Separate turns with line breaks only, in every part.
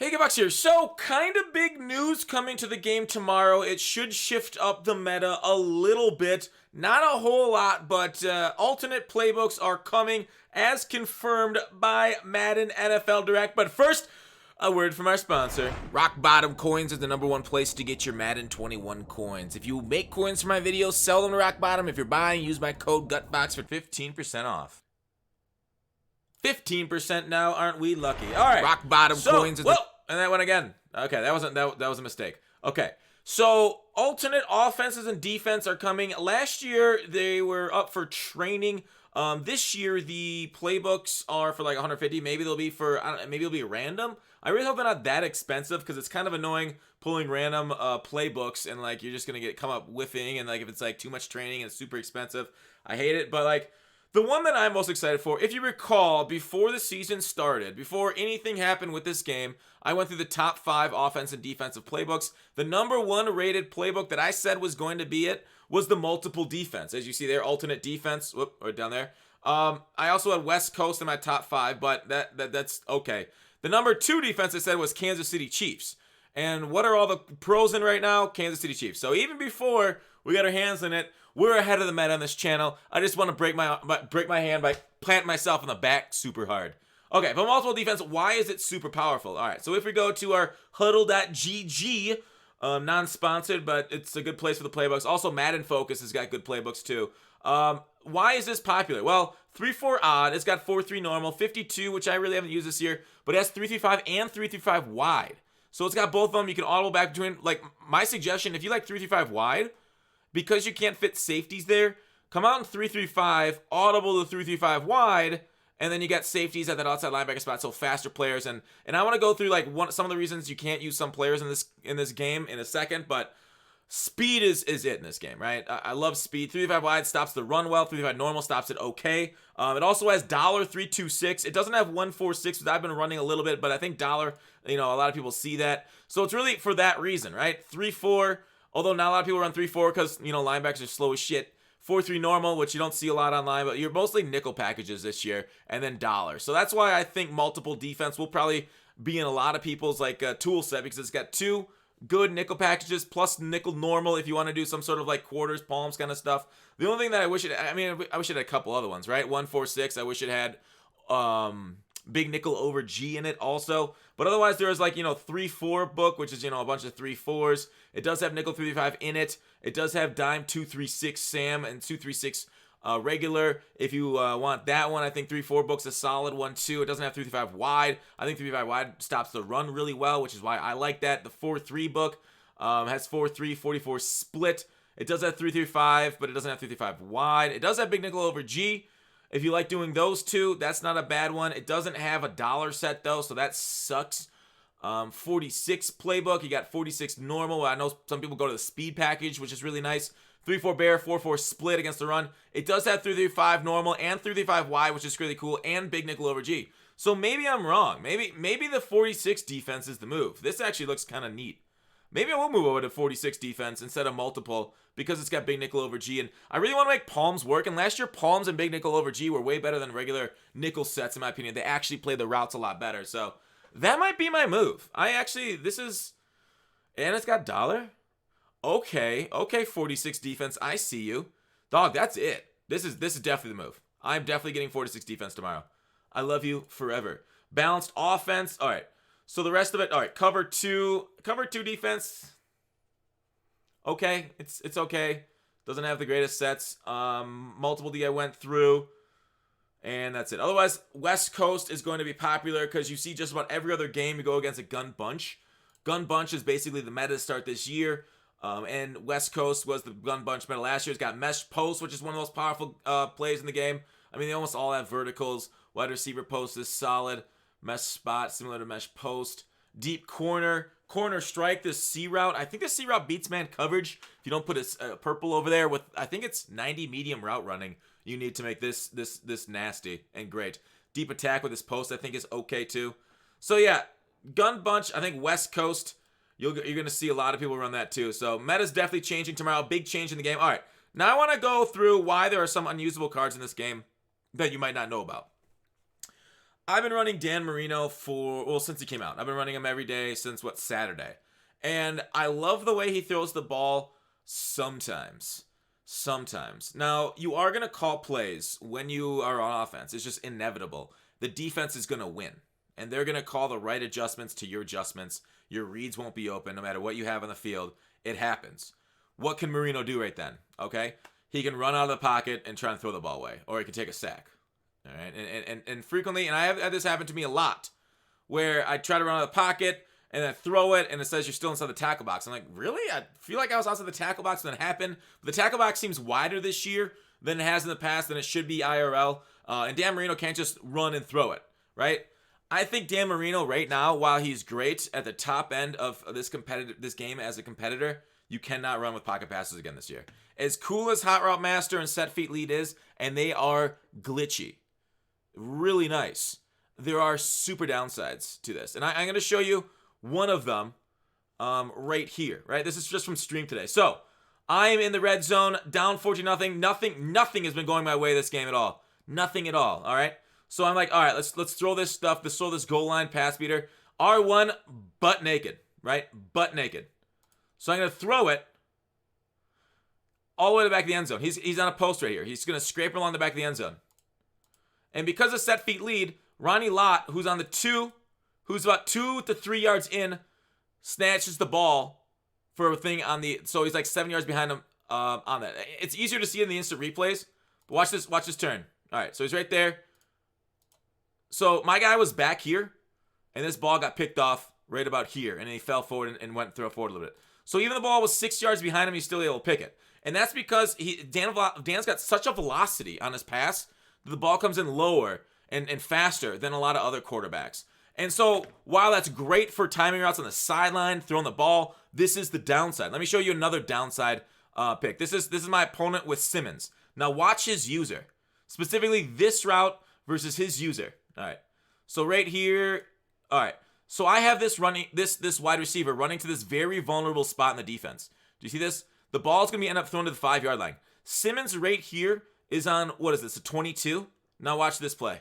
Hey, Gavox here. So, kind of big news coming to the game tomorrow. It should shift up the meta a little bit. Not a whole lot, but alternate playbooks are coming as confirmed by Madden NFL Direct. But first, a word from our sponsor. Rock Bottom Coins is the #1 place to get your Madden 21 coins. If you make coins for my videos, sell them to Rock Bottom. If you're buying, use my code GUTBOX for 15% off. 15% now, aren't we lucky? All right. Rock Bottom Coins is and that one again. Okay, that was a mistake. Okay. So, alternate offenses and defense are coming. Last year they were up for training. This year the playbooks are for like 150. Maybe they'll be for maybe it'll be random. I really hope they're not that expensive because it's kind of annoying pulling random playbooks and like you're just going to come up whiffing, and like if it's like too much training and it's super expensive. I hate it, but like the one that I'm most excited for, if you recall, before the season started, before anything happened with this game, I went through the top 5 offense and defensive playbooks. The #1 rated playbook that I said was going to be it was the multiple defense. As you see there, alternate defense, right down there. I also had West Coast in my top 5, but that's okay. The #2 defense I said was Kansas City Chiefs. And what are all the pros in right now? Kansas City Chiefs. So even before we got our hands in it, we're ahead of the meta on this channel. I just want to break my hand by planting myself in the back super hard. Okay, but multiple defense, why is it super powerful? All right, so if we go to our huddle.gg, non-sponsored, but it's a good place for the playbooks. Also, Madden Focus has got good playbooks too. Why is this popular? Well, 3-4 odd. It's got 4-3 normal, 52, which I really haven't used this year, but it has 3-3-5 and 3-3-5 wide. So it's got both of them. You can audible back between. Like my suggestion, if you like 3-3-5 wide, because you can't fit safeties there, come out in 3-3-5, audible to 3-3-5 wide, and then you got safeties at that outside linebacker spot, so faster players. And I want to go through like some of the reasons you can't use some players in this game in a second, but speed is it in this game, right? I love speed. 3-3-5 wide stops the run well. 3-3-5 normal stops it okay. It also has $326. It doesn't have 146, which I've been running a little bit, but I think $, a lot of people see that. So it's really for that reason, right? 3-4. Although not a lot of people run 3-4 because, linebackers are slow as shit. 4-3 normal, which you don't see a lot online, but you're mostly nickel packages this year, and then $. So that's why I think multiple defense will probably be in a lot of people's tool set, because it's got 2 good nickel packages plus nickel normal if you want to do some sort of like quarters, palms kind of stuff. The only thing that I wish it had a couple other ones, right? 146, I wish it had big nickel over G in it also. But otherwise there is 3-4 book, which is, a bunch of 3-4s. It does have nickel 3-5 in it. It does have dime 2-3-6 Sam and 2-3-6 regular. If you want that one, I think 3-4 book's a solid one too. It doesn't have 3-5 wide. I think 3-5 wide stops the run really well, which is why I like that. The 4-3 book has 4-3, 44 split. It does have 3-5, but it doesn't have 3-5 wide. It does have big nickel over G. If you like doing those two, that's not a bad one. It doesn't have a $1 set though, so that sucks. 46 playbook, you got 46 normal. I know some people go to the speed package, which is really nice. 3-4 bear, 4-4 split against the run. It does have 3-3-5 normal and 3-3-5 wide, which is really cool, and big nickel over G. So maybe I'm wrong. Maybe the 46 defense is the move. This actually looks kind of neat. Maybe I will move over to 46 defense instead of multiple because it's got big nickel over G. And I really want to make palms work. And last year, palms and big nickel over G were way better than regular nickel sets, in my opinion. They actually played the routes a lot better. So that might be my move. And it's got $. Okay, 46 defense. I see you. Dog, that's it. This is definitely the move. I'm definitely getting 46 defense tomorrow. I love you forever. Balanced offense. All right. So the rest of it, all right, cover two defense. Okay, it's okay. Doesn't have the greatest sets. Multiple D I went through, and that's it. Otherwise, West Coast is going to be popular because you see just about every other game you go against a gun bunch. Gun bunch is basically the meta to start this year. And West Coast was the gun bunch meta last year. It's got mesh post, which is one of the most powerful plays in the game. I mean, they almost all have verticals. Wide receiver post is solid. Mesh spot, similar to mesh post. Deep corner strike, this C route. I think the C route beats man coverage. If you don't put a purple over there with, I think it's 90 medium route running, you need to make this nasty and great. Deep attack with this post, I think is okay too. So yeah, gun bunch. I think West Coast, you're gonna see a lot of people run that too. So meta's definitely changing tomorrow. Big change in the game. All right, now I want to go through why there are some unusable cards in this game that you might not know about. I've been running Dan Marino since he came out. I've been running him every day since, Saturday. And I love the way he throws the ball sometimes. Now, you are going to call plays when you are on offense. It's just inevitable. The defense is going to win. And they're going to call the right adjustments to your adjustments. Your reads won't be open no matter what you have on the field. It happens. What can Marino do right then? Okay? He can run out of the pocket and try and throw the ball away. Or he can take a sack. All right? And frequently, and I have had this happen to me a lot, where I try to run out of the pocket and then throw it, and it says you're still inside the tackle box. I'm like, really? I feel like I was outside the tackle box when that happened. But the tackle box seems wider this year than it has in the past, than it should be IRL. And Dan Marino can't just run and throw it, right? I think Dan Marino right now, while he's great at the top end of this game as a competitor, you cannot run with pocket passes again this year. As cool as Hot Route Master and Set Feet Lead is, and they are glitchy, really nice, there are super downsides to this. And I'm going to show you one of them right here, right? This is just from stream today. So I'm in the red zone, down 14-0. Nothing has been going my way this game at all. Nothing at all, all right? So I'm like, all right, let's throw this stuff. Let's throw this goal line pass beater. R1, butt naked, right? Butt naked. So I'm going to throw it all the way to the back of the end zone. He's on a post right here. He's going to scrape along the back of the end zone. And because of Set Feet Lead, Ronnie Lott, who's on the 2, who's about 2 to 3 yards in, snatches the ball for a thing on the... So he's like 7 yards behind him on that. It's easier to see in the instant replays. But watch this turn. All right, so he's right there. So my guy was back here, and this ball got picked off right about here, and then he fell forward and went throw forward a little bit. So even the ball was 6 yards behind him, he's still able to pick it. And that's because Dan's got such a velocity on his pass that the ball comes in lower and faster than a lot of other quarterbacks. And so while that's great for timing routes on the sideline, throwing the ball, this is the downside. Let me show you another downside pick. This is my opponent with Simmons. Now watch his user. Specifically this route versus his user. All right. So right here, all right. So I have this wide receiver running to this very vulnerable spot in the defense. Do you see this? The ball's going to end up thrown to the 5-yard line. Simmons right here is on, what is this, a 22? Now watch this play.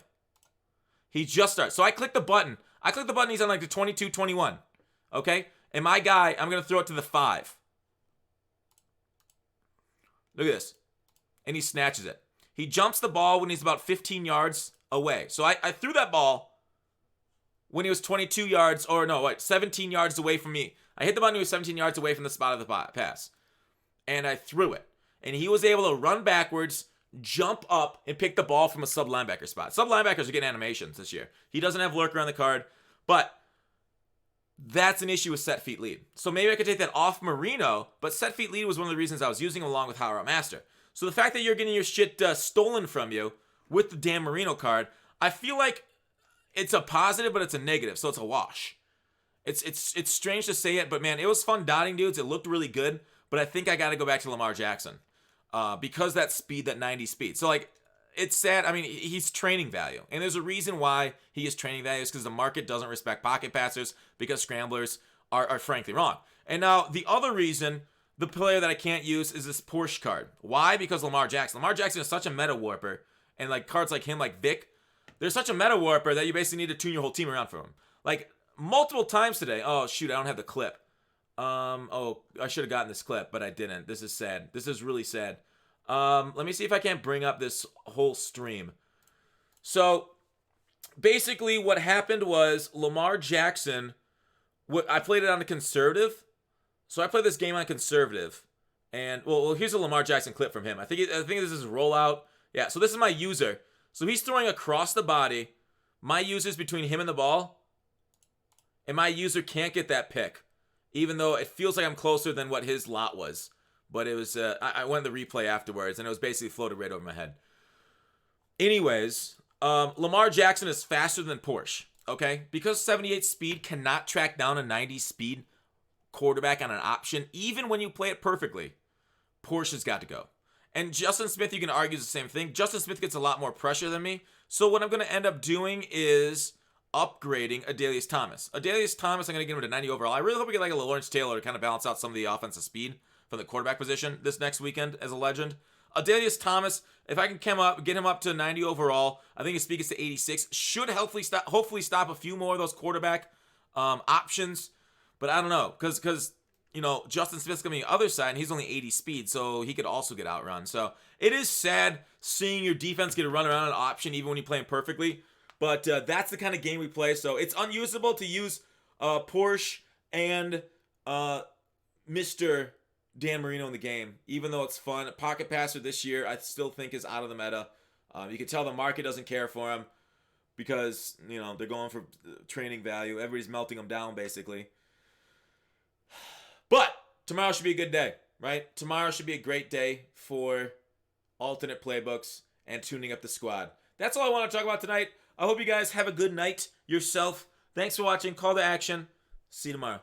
He just starts. So I click the button. He's on like the 22, 21. Okay? And my guy, I'm going to throw it to the 5. Look at this. And he snatches it. He jumps the ball when he's about 15 yards away. So I threw that ball when he was 22 yards, 17 yards away from me. I hit the button when he was 17 yards away from the spot of the pass. And I threw it. And he was able to run backwards, jump up, and pick the ball from a sub-linebacker spot. Sub-linebackers are getting animations this year. He doesn't have lurker on the card, but that's an issue with Set Feet Lead. So maybe I could take that off Marino, but Set Feet Lead was one of the reasons I was using him along with Hot Route Master. So the fact that you're getting your shit stolen from you with the Dan Marino card, I feel like it's a positive, but it's a negative, so it's a wash. It's strange to say it, but man, it was fun dotting dudes. It looked really good, but I think I got to go back to Lamar Jackson because that speed, that 90 speed. So like, it's sad. I mean, he's training value, and there's a reason why he is training value is because the market doesn't respect pocket passers because scramblers are frankly wrong. And now the other reason, the player that I can't use is this Porsche card. Why? Because Lamar Jackson. Lamar Jackson is such a meta warper, and like cards like him, like Vic, they're such a meta warper that you basically need to tune your whole team around for him. Like multiple times today. Oh shoot, I don't have the clip. I should have gotten this clip, but I didn't. This is sad. This is really sad. Let me see if I can't bring up this whole stream. So basically what happened was Lamar Jackson, I played it on the conservative. So I played this game on conservative. And well, here's a Lamar Jackson clip from him. I think this is rollout. Yeah, so this is my user. So he's throwing across the body. My user's between him and the ball. And my user can't get that pick. Even though it feels like I'm closer than what his lot was. But it was, I went to the replay afterwards, and it was basically floated right over my head. Anyways, Lamar Jackson is faster than Porsche, okay? Because 78 speed cannot track down a 90 speed quarterback on an option, even when you play it perfectly, Porsche's got to go. And Justin Smith, you can argue the same thing. Justin Smith gets a lot more pressure than me. So what I'm going to end up doing is upgrading Adalius Thomas. Adalius Thomas, I'm going to get him to 90 overall. I really hope we get like a Lawrence Taylor to kind of balance out some of the offensive speed from the quarterback position this next weekend as a legend. Adalius Thomas, if I can get him up to 90 overall, I think his speed gets to 86. Should hopefully stop a few more of those quarterback options. But I don't know, because Justin Smith's coming on the other side, and he's only 80 speed, so he could also get outrun. So it is sad seeing your defense get a run around an option even when you're playing perfectly. But that's the kind of game we play. So it's unusable to use Porsche and Mr. Dan Marino in the game, even though it's fun. Pocket passer this year, I still think is out of the meta. You can tell the market doesn't care for him because they're going for training value. Everybody's melting him down basically. But tomorrow should be a good day, right? Tomorrow should be a great day for alternate playbooks and tuning up the squad. That's all I want to talk about tonight. I hope you guys have a good night yourself. Thanks for watching. Call to action. See you tomorrow.